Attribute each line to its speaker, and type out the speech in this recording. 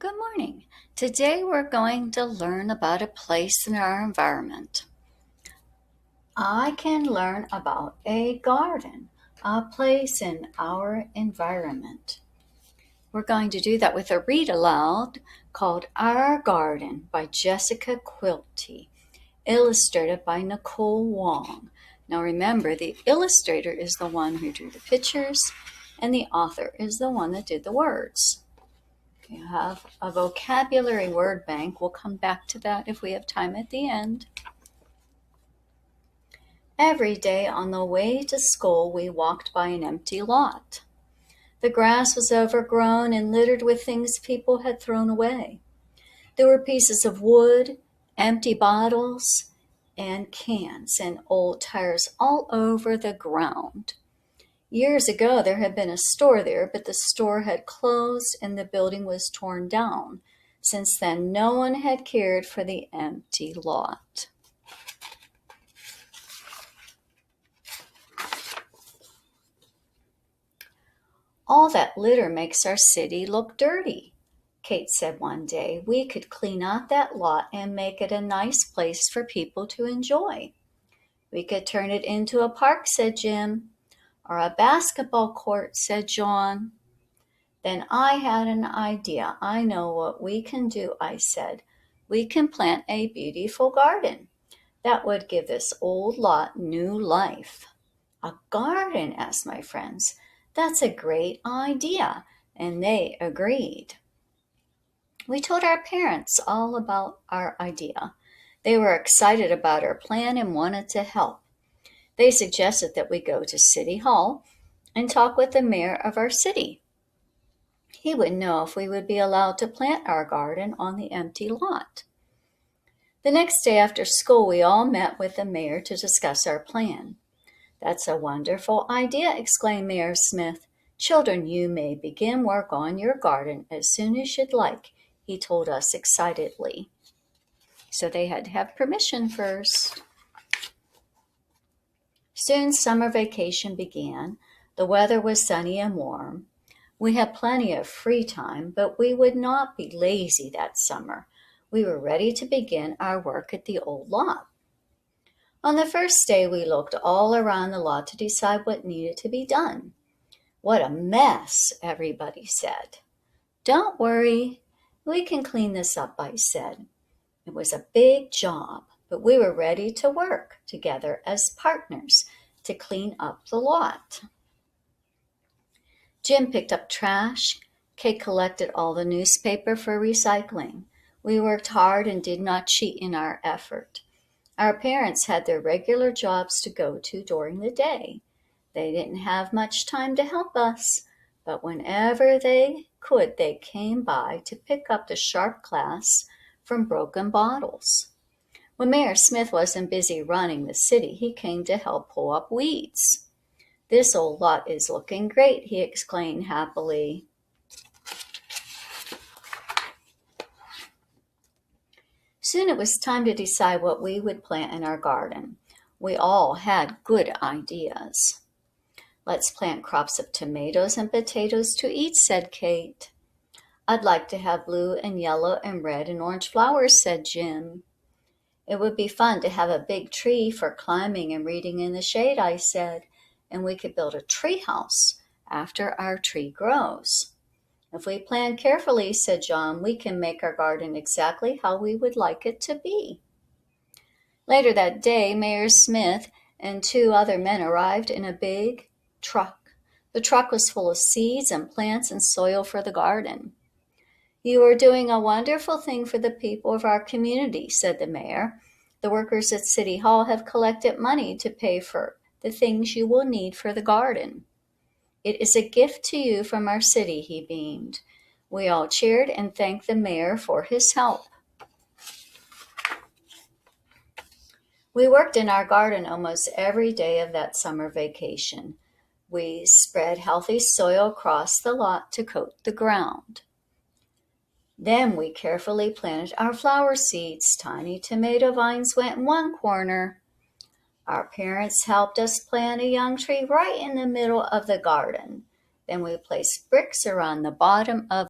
Speaker 1: Good morning. Today we're going to learn about a place in our environment. I can learn about a garden, a place in our environment. We're going to do that with a read aloud called Our Garden by Jessica Quilty, illustrated by Nicole Wong. Now remember, the illustrator is the one who drew the pictures, and the author is the one that did the words. You have a vocabulary word bank. We'll come back to that if we have time at the end. Every day on the way to school, we walked by an empty lot. The grass was overgrown and littered with things people had thrown away. There were pieces of wood, empty bottles, and cans and old tires all over the ground. Years ago, there had been a store there, but the store had closed and the building was torn down. Since then, no one had cared for the empty lot. All that litter makes our city look dirty, Kate said one day. We could clean out that lot and make it a nice place for people to enjoy. We could turn it into a park, said Jim. Or a basketball court, said John. Then I had an idea. I know what we can do, I said. We can plant a beautiful garden. That would give this old lot new life. A garden, asked my friends. That's a great idea, and they agreed. We told our parents all about our idea. They were excited about our plan and wanted to help. They suggested that we go to City Hall and talk with the mayor of our city. He would know if we would be allowed to plant our garden on the empty lot. The next day after school, we all met with the mayor to discuss our plan. That's a wonderful idea, exclaimed Mayor Smith. Children, you may begin work on your garden as soon as you'd like, he told us excitedly. So they had to have permission first. Soon summer vacation began. The weather was sunny and warm. We had plenty of free time, but we would not be lazy that summer. We were ready to begin our work at the old lot. On the first day, we looked all around the lot to decide what needed to be done. What a mess, everybody said. Don't worry, we can clean this up, I said. It was a big job, but we were ready to work together as partners to clean up the lot. Jim picked up trash. Kate collected all the newspaper for recycling. We worked hard and did not cheat in our effort. Our parents had their regular jobs to go to during the day. They didn't have much time to help us, but whenever they could, they came by to pick up the sharp glass from broken bottles. When Mayor Smith wasn't busy running the city, he came to help pull up weeds. This old lot is looking great, he exclaimed happily. Soon it was time to decide what we would plant in our garden. We all had good ideas. Let's plant crops of tomatoes and potatoes to eat, said Kate. I'd like to have blue and yellow and red and orange flowers, said Jim. It would be fun to have a big tree for climbing and reading in the shade, I said, and we could build a tree house after our tree grows. If we plan carefully, said John, we can make our garden exactly how we would like it to be. Later that day, Mayor Smith and two other men arrived in a big truck. The truck was full of seeds and plants and soil for the garden. You are doing a wonderful thing for the people of our community, said the mayor. The workers at City Hall have collected money to pay for the things you will need for the garden. It is a gift to you from our city, he beamed. We all cheered and thanked the mayor for his help. We worked in our garden almost every day of that summer vacation. We spread healthy soil across the lot to coat the ground. Then we carefully planted our flower seeds. Tiny tomato vines went in one corner. Our parents helped us plant a young tree right in the middle of the garden. Then we placed bricks around the bottom of